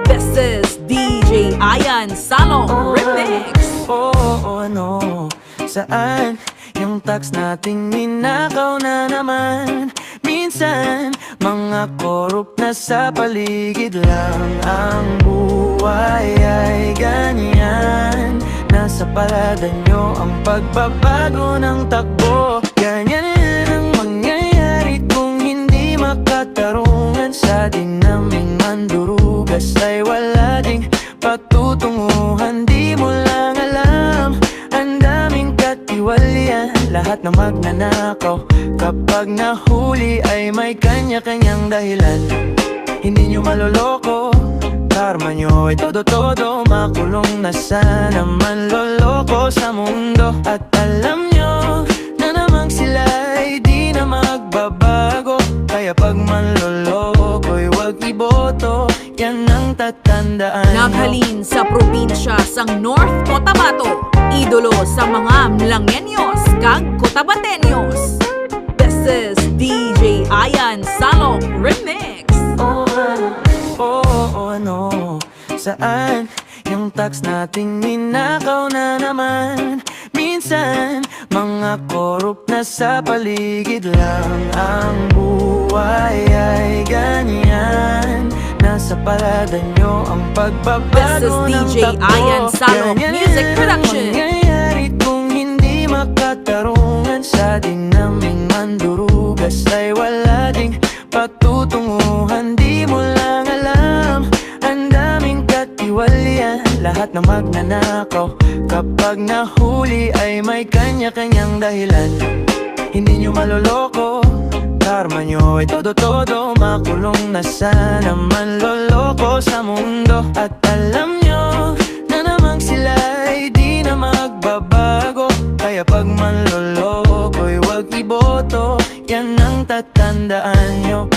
This is DJ Ayan Salong Remix. Ano, saan yung tax nating ninakaw na naman? Minsan, mga korup na sa paligid lang. Ang buhay ay ganyan. Nasa palada nyo ang pagbabago ng takbo. Ganyan ang mangyayari kung hindi makatarungan. Sa dinaming mandurugas ay wala ding patutunguhan. Di mo lang alam, ang daming katiwalian. Lahat na magnanakaw, kapag nahuli ay may kanya-kanyang dahilan. Hindi nyo maloloko, karma nyo ay todo-todo. Makulong na sana manloloko sa mundo. At alam nyo na namang sila ay di na magbabago. Kaya pag manloloko'y wag iboto, yan ang tatandaan nyo. Naghalin sa probinsya sang North Cotabato, idolo sa mga Mlangenyos kag Cotabatenyos. This is DJ Ayan Salong Remix. Ano, saan yung tax nating ninakaw na naman? Minsan, mga korup na sa paligid lang. Ang buhay ay ganyan. Nasa palada nyo ang pagbabago ng This is DJ Ayan Salong Music Production. Mangyayari kung hindi makatarungan. Sa dinaming mandurugas ay wala ding patutunguhan. Di mo lang alam, ang daming katiwalian. Lahat na magnanakaw, kapag nahuli ay may kanya-kanyang dahilan. Hindi nyo maloloko, karma nyo ay todo-todo. Makulong na sana manloloko sa mundo. At alam nyo na namang sila ay di na magbabago. Kaya pag manloloko'y wag iboto, yan ang tatandaan nyo.